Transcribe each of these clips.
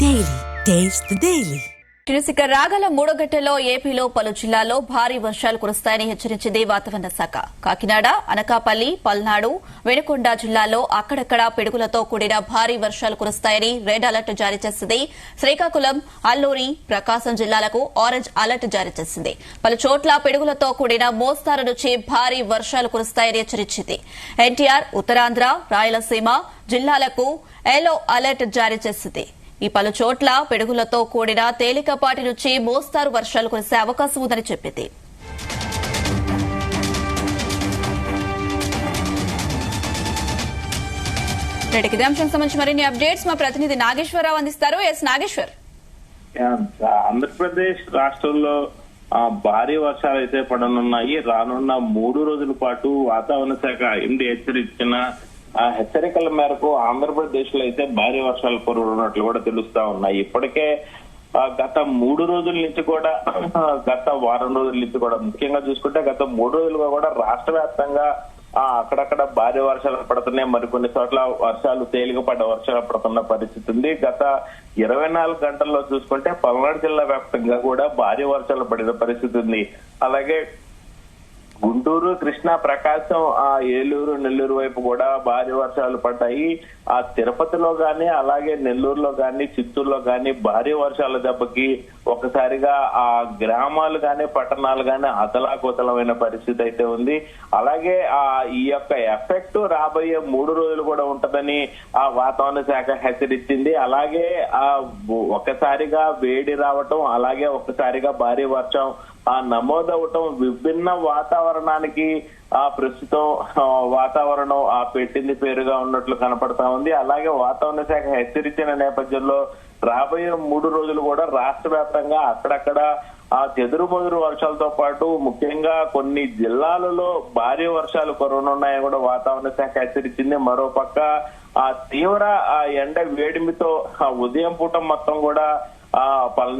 Daily. Taste the Daily. ఇక రాగల మూడో గంటలో ఏపీలో పలు జిల్లాల్లో భారీ వర్షాలు కురుస్తాయని హెచ్చరించింది వాతావరణ శాఖ. కాకినాడ, అనకాపల్లి, పల్నాడు, వెనుకొండ జిల్లాల్లో అక్కడక్కడ పిడుగులతో కూడిన భారీ వర్షాలు కురుస్తాయని రెడ్ అలర్ట్ జారీ చేసింది. శ్రీకాకుళం, అల్లూరి, ప్రకాశం జిల్లాలకు ఆరెంజ్ అలర్ట్ జారీ చేసింది. పలు చోట్ల పిడుగులతో కూడిన మోస్తారు నుంచి భారీ వర్షాలు కురుస్తాయని హెచ్చరించింది. ఎన్టీఆర్, ఉత్తరాంధ్ర, రాయలసీమ జిల్లాలకు ఎల్లో అలర్ట్ జారీ చేసింది. ఈ పలు చోట్ల పిడుగులతో కూడిన తేలికపాటి నుంచి మోస్తారు వర్షాలు కురిసే అవకాశం ఉందని చెప్పింది. ఇదే అంశం సంబంధించి మరిన్ని అప్డేట్స్ మా ప్రతినిధి నాగేశ్వరరావు అందిస్తారు. ఎస్ నాగేశ్వర్. ఆంధ్రప్రదేశ్ రాష్ట్రంలో భారీ వర్షాలు అయితే పడనున్నాయి. రానున్న 3 రోజుల పాటు వాతావరణ శాఖ ఎండి హెచ్చరించిన హెచ్చరికల మేరకు ఆంధ్రప్రదేశ్ లో అయితే భారీ వర్షాలు కురవనున్నట్లు కూడా తెలుస్తా ఉన్నాయి. ఇప్పటికే గత 3 రోజుల నుంచి కూడా గత వారం రోజుల నుంచి కూడా ముఖ్యంగా చూసుకుంటే గత 3 రోజులుగా కూడా రాష్ట్ర వ్యాప్తంగా అక్కడక్కడ భారీ వర్షాలు పడుతున్నాయి. మరికొన్ని చోట్ల వర్షాలు తేలికపడ్డ వర్షాలు పడుతున్న పరిస్థితి ఉంది. గత 24 గంటల్లో చూసుకుంటే పల్నాడు జిల్లా వ్యాప్తంగా కూడా భారీ వర్షాలు పడిన పరిస్థితి ఉంది. అలాగే గుంటూరు, కృష్ణా, ప్రకాశం, ఏలూరు, నెల్లూరు వైపు కూడా భారీ వర్షాలు పడ్డాయి. తిరుపతిలో గాని, అలాగే నెల్లూరులో గాని, చిత్తూరులో గాని భారీ వర్షాల దెబ్బకి ఒకసారిగా ఆ గ్రామాలు గాని, పట్టణాలు గాని అతలాకుతలమైన పరిస్థితి అయితే ఉంది. అలాగే ఈ యొక్క ఎఫెక్ట్ రాబోయే 3 రోజులు కూడా ఉంటదని వాతావరణ శాఖ హెచ్చరించింది. అలాగే ఒకసారిగా వేడి రావటం, అలాగే ఒకసారిగా భారీ వర్షం నమోదవటం విభిన్న వాతావరణానికి ప్రస్తుతం వాతావరణం పెట్టింది పేరుగా ఉన్నట్లు కనపడతా ఉంది. అలాగే వాతావరణ శాఖ హెచ్చరించిన నేపథ్యంలో రాబోయే 3 రోజులు కూడా రాష్ట్ర వ్యాప్తంగా అక్కడక్కడ చెదురుమదురు వర్షాలతో పాటు ముఖ్యంగా కొన్ని జిల్లాలలో భారీ వర్షాలు కురవనున్నాయని కూడా వాతావరణ శాఖ హెచ్చరించింది. మరోపక్క తీవ్ర ఎండ వేడిమితో ఉదయం పూట మొత్తం కూడా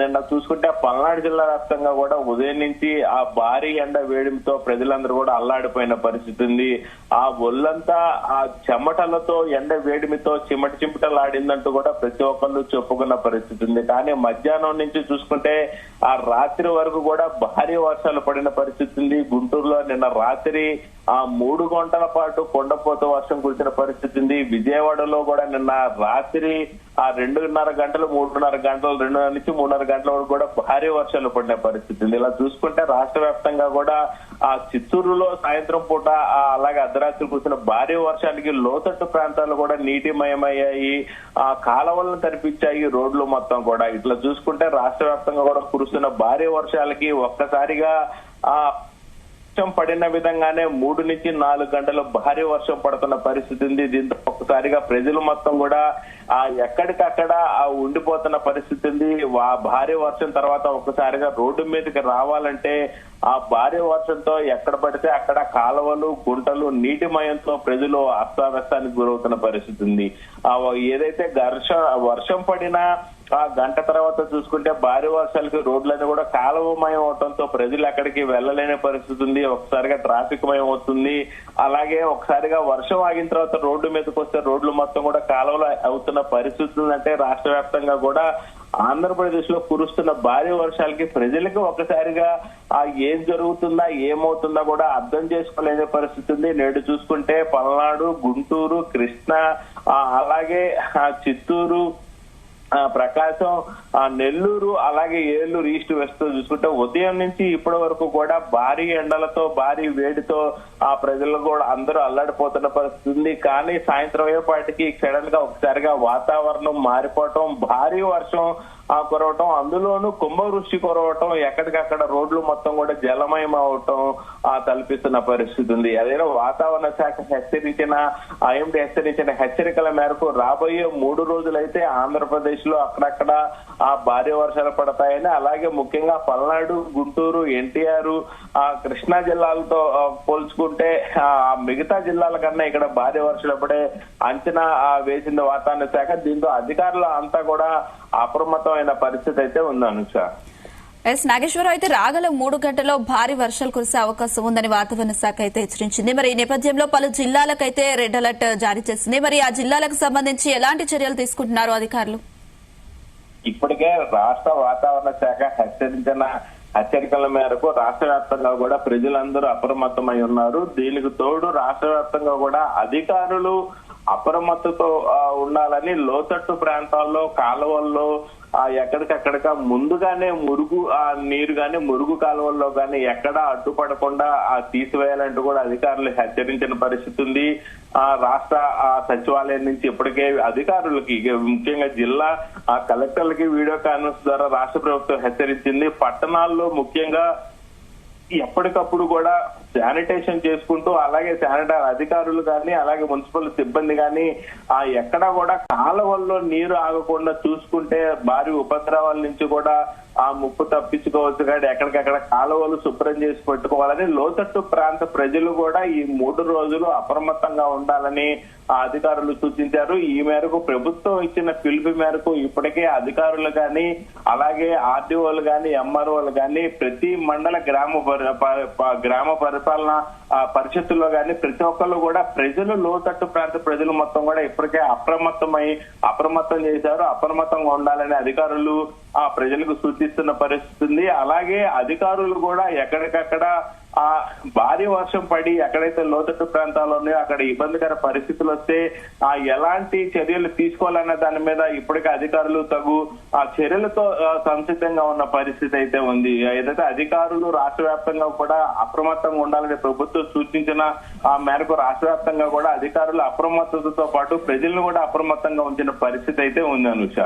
నిన్న చూసుకుంటే పల్నాడు జిల్లా వ్యాప్తంగా కూడా ఉదయం నుంచి భారీ ఎండ వేడిమితో ప్రజలందరూ కూడా అల్లాడిపోయిన పరిస్థితి ఉంది. ఒళ్ళంతా చెమటలతో ఎండ వేడిమితో చిమటలాడిందంటూ కూడా ప్రతి ఒక్కళ్ళు చెప్పుకున్న పరిస్థితి ఉంది. కానీ మధ్యాహ్నం నుంచి చూసుకుంటే రాత్రి వరకు కూడా భారీ వర్షాలు పడిన పరిస్థితి ఉంది. గుంటూరులో నిన్న రాత్రి 3 గంటల పాటు కొండపోత వర్షం కురిసిన పరిస్థితి ఉంది. విజయవాడలో కూడా నిన్న రాత్రి 2.5 గంటలు 3.5 గంటలు 2 నుంచి 3.5 గంటల వరకు కూడా భారీ వర్షాలు పడిన పరిస్థితి ఉంది. ఇలా చూసుకుంటే రాష్ట్ర వ్యాప్తంగా కూడా చిత్తూరులో సాయంత్రం పూట అలాగే అర్ధరాత్రి కురిసిన భారీ వర్షానికి లోతట్టు ప్రాంతాలు కూడా నీటిమయమయ్యాయి. కాలువలను కనిపించాయి రోడ్లు మొత్తం కూడా. ఇట్లా చూసుకుంటే రాష్ట్ర వ్యాప్తంగా కూడా కురుస్తున్న భారీ వర్షాలకి ఒక్కసారిగా వర్షం పడిన విధంగానే 3 నుంచి 4 గంటలు భారీ వర్షం పడుతున్న పరిస్థితి ఉంది. దీంతో ఒక్కసారిగా ప్రజలు మొత్తం కూడా ఎక్కడికక్కడ ఉండిపోతున్న పరిస్థితి ఉంది. భారీ వర్షం తర్వాత ఒక్కసారిగా రోడ్డు మీదకి రావాలంటే భారీ వర్షంతో ఎక్కడ పడితే అక్కడ కాలువలు, గుంటలు నీటిమయంతో ప్రజలు అస్తావ్యస్తానికి గురవుతున్న పరిస్థితి ఉంది. ఏదైతే వర్షం పడినా గంట తర్వాత చూసుకుంటే భారీ వర్షాలకి రోడ్లన్నీ కూడా కాలువమయం అవడంతో ప్రజలు ఎక్కడికి వెళ్లలేని పరిస్థితి ఉంది. ఒకసారిగా ట్రాఫిక్ మయం అవుతుంది. అలాగే ఒకసారిగా వర్షం ఆగిన తర్వాత రోడ్డు మీదకి వస్తే రోడ్లు మొత్తం కూడా కాలువలు అవుతున్న పరిస్థితి ఉందంటే రాష్ట్ర వ్యాప్తంగా కూడా ఆంధ్రప్రదేశ్ లో కురుస్తున్న భారీ వర్షాలకి ప్రజలకు ఒకసారిగా ఏం జరుగుతుందా ఏమవుతుందా కూడా అర్థం చేసుకోలేని పరిస్థితి ఉంది. నేడు చూసుకుంటే పల్నాడు, గుంటూరు, కృష్ణా, అలాగే చిత్తూరు, ప్రకాశం, నెల్లూరు, అలాగే ఏలూరు ఈస్ట్ వెస్ట్ చూసుకుంటే ఉదయం నుంచి ఇప్పటి వరకు కూడా భారీ ఎండలతో భారీ వేడితో ప్రజలు కూడా అందరూ అల్లాడిపోతున్న పరిస్థితి ఉంది. కానీ సాయంత్రం అయ్యేపాటికి సడన్ గా ఒకసారిగా వాతావరణం మారిపోవటం, భారీ వర్షం కురవటం, అందులోనూ కుంభవృష్టి కురవటం, ఎక్కడికక్కడ రోడ్లు మొత్తం కూడా జలమయం అవటం తలపిస్తున్న పరిస్థితి ఉంది. అదే వాతావరణ శాఖ హెచ్చరించిన హెచ్చరికల మేరకు రాబోయే 3 రోజులైతే ఆంధ్రప్రదేశ్ లో అక్కడక్కడ భారీ వర్షాలు పడతాయని, అలాగే ముఖ్యంగా పల్నాడు, గుంటూరు, ఎన్టీఆర్, కృష్ణా జిల్లాలతో పోల్చుకుంటే మిగతా జిల్లాల కన్నా ఇక్కడ భారీ వర్షాలు పడే అంచనా వేసింది వాతావరణ శాఖ. దీంతో అధికారులు అంతా కూడా అప్రమత్తమైన పరిస్థితి అయితే ఉంది. అనుష. నాగేశ్వరరావు, అయితే రాగల 3 గంటల్లో భారీ వర్షాలు కురిసే అవకాశం ఉందని వాతావరణ శాఖ అయితే హెచ్చరించింది. మరి ఈ నేపథ్యంలో పలు జిల్లాలకైతే రెడ్ అలర్ట్ జారీ చేసింది. మరి ఆ జిల్లాలకు సంబంధించి ఎలాంటి చర్యలు తీసుకుంటున్నారు అధికారులు? ఇప్పటికే రాష్ట్ర వాతావరణ శాఖ హెచ్చరికల మేరకు రాష్ట్ర వ్యాప్తంగా కూడా ప్రజలందరూ అప్రమత్తమై ఉన్నారు. దీనికి తోడు రాష్ట్ర వ్యాప్తంగా కూడా అధికారులు అప్రమత్తతో ఉండాలని లోతట్టు ప్రాంతాల్లో కాలువల్లో ఎక్కడికక్కడగా ముందుగానే నీరు గాని మురుగు కాలువల్లో గాని ఎక్కడా అడ్డుపడకుండా తీసివేయాలంటూ కూడా అధికారులు హెచ్చరించిన పరిస్థితి ఉంది. రాష్ట్ర సచివాలయం నుంచి ఇప్పటికే అధికారులకి ముఖ్యంగా జిల్లా కలెక్టర్లకి వీడియో కాన్ఫరెన్స్ ద్వారా రాష్ట్ర ప్రభుత్వం హెచ్చరించింది. పట్టణాల్లో ముఖ్యంగా ఎప్పటికప్పుడు కూడా శానిటేషన్ చేసుకుంటూ అలాగే శానిటైజర్ అధికారులు కానీ అలాగే మున్సిపల్ సిబ్బంది కానీ ఎక్కడా కూడా కాలువల్లో నీరు ఆగకుండా చూసుకుంటే భారీ ఉపద్రవాల నుంచి కూడా ముప్పు తప్పించుకోవచ్చు. కానీ ఎక్కడికక్కడ కాలువలు శుభ్రం చేసి పెట్టుకోవాలని లోతట్టు ప్రాంత ప్రజలు కూడా ఈ 3 రోజులు అప్రమత్తంగా ఉండాలని అధికారులు సూచించారు. ఈ మేరకు ప్రభుత్వం ఇచ్చిన పిలుపు మేరకు ఇప్పటికే అధికారులు కానీ అలాగే ఆర్డీఓలు కానీ ఎంఆర్ఓలు కానీ ప్రతి మండల గ్రామ పరిపాలన పరిషత్తుల్లో కానీ ప్రతి ఒక్కళ్ళు కూడా లోతట్టు ప్రాంత ప్రజలు మొత్తం కూడా ఇప్పటికే అప్రమత్తం చేశారు. అప్రమత్తంగా ఉండాలని అధికారులు ప్రజలకు సూచిస్తున్న పరిస్థితి ఉంది. అలాగే అధికారులు కూడా ఎక్కడికక్కడ భారీ వర్షం పడి ఎక్కడైతే లోతట్టు ప్రాంతాలు ఉన్నాయో అక్కడ ఇబ్బందికర పరిస్థితులు వస్తే ఎలాంటి చర్యలు తీసుకోవాలన్న దాని మీద ఇప్పటికే అధికారులు తగు చర్యలతో సంసిద్ధంగా ఉన్న పరిస్థితి అయితే ఉంది. ఏదైతే అధికారులు రాష్ట్ర వ్యాప్తంగా కూడా అప్రమత్తంగా ఉండాలని ప్రభుత్వం సూచించిన మేరకు రాష్ట్ర వ్యాప్తంగా కూడా అధికారులు అప్రమత్తతతో పాటు ప్రజలను కూడా అప్రమత్తంగా ఉంచిన పరిస్థితి అయితే ఉంది. Anusha.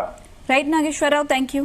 Right Nageswara Rao, thank you.